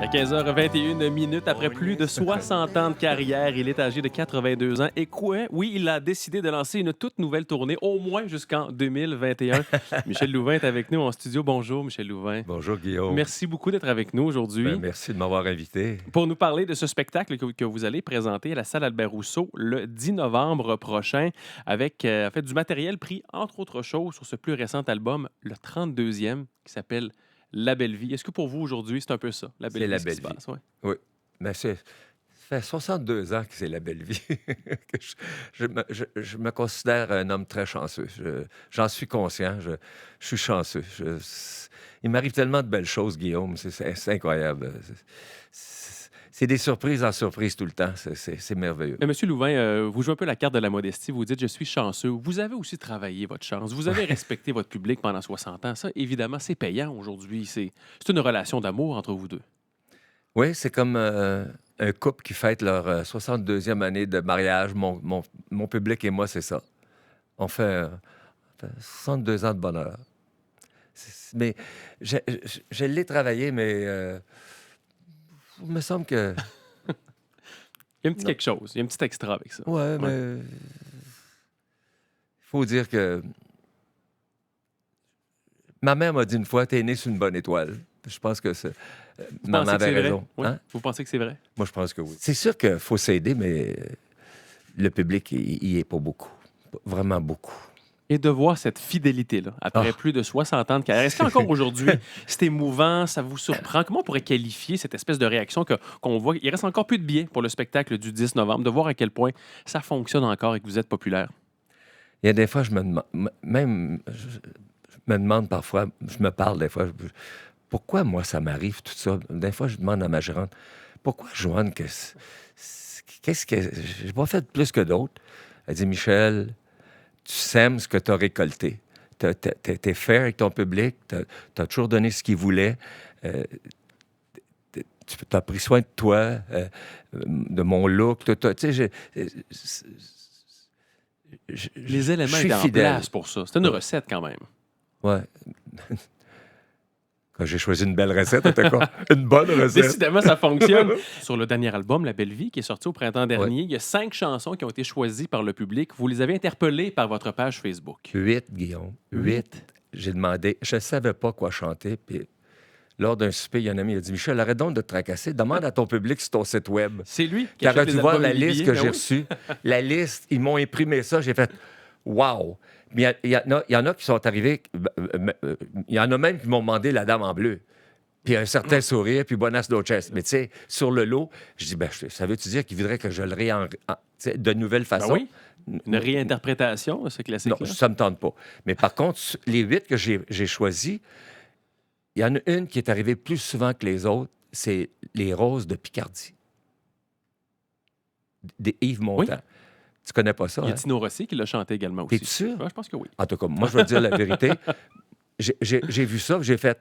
À 15h21 après plus de 60 ans de carrière, il est âgé de 82 ans. Et quoi? Oui, il a décidé de lancer une toute nouvelle tournée, au moins jusqu'en 2021. Michel Louvain est avec nous en studio. Bonjour, Michel Louvain. Bonjour Guillaume. Merci beaucoup d'être avec nous aujourd'hui Merci de m'avoir invité. pour nous parler de ce spectacle que vous allez présenter à la salle Albert Rousseau le 10 novembre prochain avec en fait, du matériel pris, entre autres choses, sur ce plus récent album, le 32e, qui s'appelle La Belle Vie. Est-ce que pour vous, aujourd'hui, c'est un peu ça, La Belle C'est Vie, la ce qui belle se vie. passe? Ouais. Oui. Mais ça fait 62 ans que c'est la belle vie. Que je me considère un homme très chanceux. J'en suis conscient. Je suis chanceux. Il m'arrive tellement de belles choses, Guillaume. C'est incroyable. C'est des surprises en surprise tout le temps. C'est merveilleux. Mais Monsieur Louvain, vous jouez un peu la carte de la modestie. Vous dites, je suis chanceux. Vous avez aussi travaillé votre chance. Vous avez respecté votre public pendant 60 ans. Ça, évidemment, c'est payant aujourd'hui. C'est une relation d'amour entre vous deux. Oui, c'est comme un couple qui fête leur 62e année de mariage. Mon public et moi, c'est ça. On fait 62 ans de bonheur. Mais je l'ai travaillé, mais il me semble que... Il y a un petit Non. quelque chose. Il y a un petit extra avec ça. Ouais, Ouais. mais il faut dire que ma mère m'a dit une fois, t'es né sur une bonne étoile. Je pense que Vous maman pensez que avait c'est vrai? raison. Oui. Hein? Vous pensez que c'est vrai? Moi, je pense que oui. C'est sûr qu'il faut s'aider, mais le public, il y est pas beaucoup. Vraiment beaucoup. Et de voir cette fidélité-là, après Ah. plus de 60 ans de carrière. Est-ce qu'encore aujourd'hui, c'est émouvant, ça vous surprend? Comment on pourrait qualifier cette espèce de réaction qu'on voit? Il reste encore peu de billets pour le spectacle du 10 novembre, de voir à quel point ça fonctionne encore et que vous êtes populaire. Il y a des fois, je me demande, même, je me demande parfois, je me parle des fois, pourquoi moi ça m'arrive tout ça? Des fois, je demande à ma gérante, pourquoi Joanne, qu'est-ce que j'ai pas fait plus que d'autres? Elle dit, Michel, tu sèmes ce que tu as récolté. T'es fair avec ton public, t'as toujours donné ce qu'il voulait. Tu as pris soin de toi, de mon look. Tu sais, Les éléments je suis étaient en fidèle. place pour ça. C'est une recette quand même. Ouais. Quand j'ai choisi une belle recette, c'était quoi? Une bonne recette. Décidément, ça fonctionne. Sur le dernier album, La Belle Vie, qui est sorti au printemps dernier, Ouais. il y a 5 chansons qui ont été choisies par le public. Vous les avez interpellées par votre page Facebook. 8, Guillaume. 8. J'ai demandé, je ne savais pas quoi chanter. Puis lors d'un souper, il y a un ami qui a dit, Michel, arrête donc de te tracasser. Demande à ton public sur ton site web. C'est lui qui Tu achète aurais les dû voir albums la et les liste billets. que Ben j'ai oui. reçue. La liste, ils m'ont imprimé ça. J'ai fait, wow! Mais il y en a qui sont arrivés, il y en a même qui m'ont demandé la dame en bleu. Puis un certain sourire, puis buenas noches. Mais tu sais, sur le lot, je dis, ça veut-tu dire qu'il voudrait que je le de nouvelle Ben façon? oui. Une réinterprétation de ce Non, classique-là. ça me tente pas. Mais par contre, les 8 que j'ai choisis, il y en a une qui est arrivée plus souvent que les autres, c'est Les Roses de Picardie. Des Yves Montand. Tu connais pas ça, Il y a hein? Tino Rossi qui l'a chanté également aussi. T'es sûr? Ouais, je pense que oui. En tout cas, moi, je vais te dire la vérité. J'ai vu ça, j'ai fait,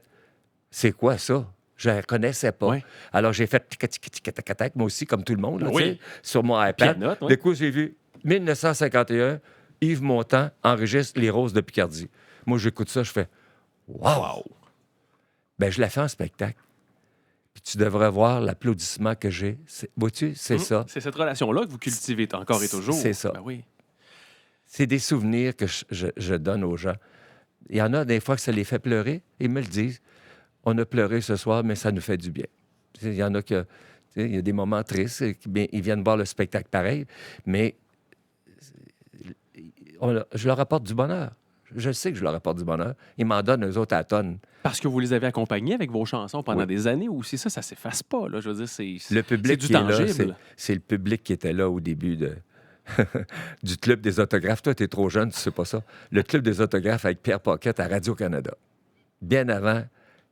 c'est quoi ça? Je ne connaissais pas. Ouais. Alors, j'ai fait tic-tac, moi aussi, comme tout le monde, là, Oui. tu sais, sur mon iPad. Pianote, ouais. Du coup, j'ai vu 1951, Yves Montand enregistre Les Roses de Picardie. Moi, j'écoute ça, je fais, wow! Ben, je la fais en spectacle. Puis tu devrais voir l'applaudissement que j'ai. Vois-tu, c'est ça. C'est cette relation-là que vous cultivez encore et toujours. C'est ça. Ben oui. C'est des souvenirs que je donne aux gens. Il y en a des fois que ça les fait pleurer. Ils me le disent. On a pleuré ce soir, mais ça nous fait du bien. Il y en a que... Il y a des moments tristes. Ils viennent voir le spectacle pareil, mais je leur apporte du bonheur. Je sais que je leur apporte du bonheur. Ils m'en donnent, eux autres, à la tonne. Parce que vous les avez accompagnés avec vos chansons pendant Oui. des années aussi. Ça s'efface pas. Là. Je veux dire, c'est Le public c'est du qui est là, tangible. c'est le public qui était là au début du Club des autographes. Toi, tu es trop jeune, tu sais pas ça. Le Club des autographes avec Pierre Paquette à Radio-Canada. Bien avant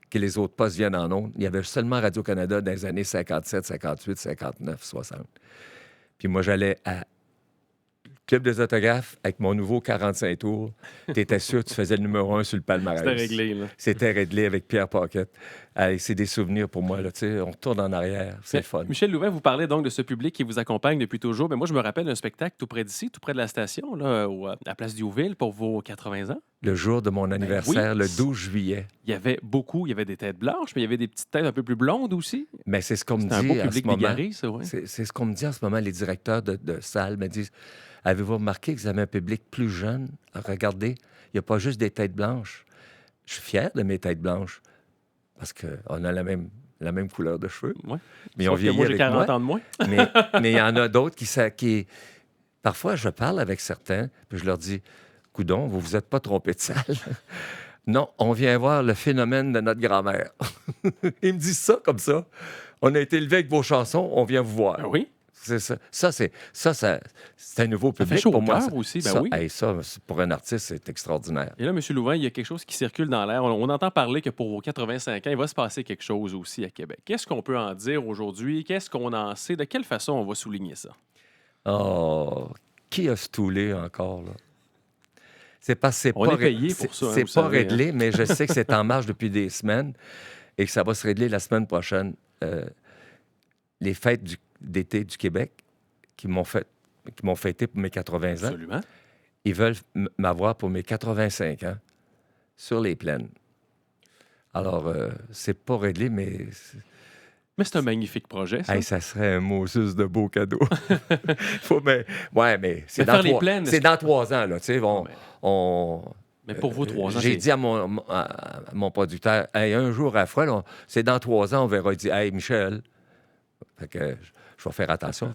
que les autres postes viennent en ondes, il y avait seulement Radio-Canada dans les années 57, 58, 59, 60. Puis moi, j'allais à Club des autographes avec mon nouveau 45 tours. Tu étais sûr que tu faisais le numéro 1 sur le palmarès. C'était réglé. Là. C'était réglé avec Pierre Paquette. Hey, c'est des souvenirs pour moi, là, tu sais, on retourne en arrière, c'est Mais, le fun. Michel Louvain, vous parlez donc de ce public qui vous accompagne depuis toujours. Mais moi, je me rappelle d'un spectacle tout près d'ici, tout près de la station, là, à Place Diouville, pour vos 80 ans. Le jour de mon Ben anniversaire, oui, le 12 juillet. il y avait des têtes blanches, mais il y avait des petites têtes un peu plus blondes aussi. Mais c'est ce qu'on me C'était un beau dit en ce public moment. bigarré, ça, oui. C'est ce qu'on me dit en ce moment, les directeurs de salles me disent, avez-vous remarqué que vous avez un public plus jeune? Regardez, il n'y a pas juste des têtes blanches. Je suis fier de mes têtes blanches parce qu'on a la même couleur de cheveux, Ouais. mais on Sauf que vieillit moi, j'ai avec 40 moi. ans de moins. Mais mais il y en a d'autres qui... Parfois, je parle avec certains, puis je leur dis, coudon, vous vous êtes pas trompé de salle. Non, on vient voir le phénomène de notre grand-mère. Ils me disent ça comme ça. On a été élevé avec vos chansons, on vient vous voir. Ben oui, C'est ça. C'est un nouveau ça fait public chaud pour au moi. cœur aussi, ben Ça, oui. hey, ça, pour un artiste, c'est extraordinaire. Et là, M. Louvain, il y a quelque chose qui circule dans l'air. On entend parler que pour vos 85 ans, il va se passer quelque chose aussi à Québec. Qu'est-ce qu'on peut en dire aujourd'hui? Qu'est-ce qu'on en sait? De quelle façon on va souligner ça? Oh, qui a stoulé encore, là? C'est parce que c'est On pas, est payé pour ça, hein, c'est vous pas savez, hein. réglé, mais je sais que c'est en marche depuis des semaines et que ça va se régler la semaine prochaine. Les fêtes d'été du Québec qui m'ont fêté pour mes 80 ans, Absolument. ils veulent m'avoir pour mes 85 ans sur les plaines. Alors, c'est pas réglé, mais Mais c'est un magnifique projet, ça. hey, ça serait un Moses de beau cadeau. Mais c'est Mais faire les plaines, c'est dans 3 ans, là. Tu sais, Mais, on, mais pour vous, 3 ans, j'ai c'est... dit à mon producteur, hey, un jour à la fois, là, c'est dans 3 ans, on verra. Il dit, hey, Michel, fait que je vais faire attention.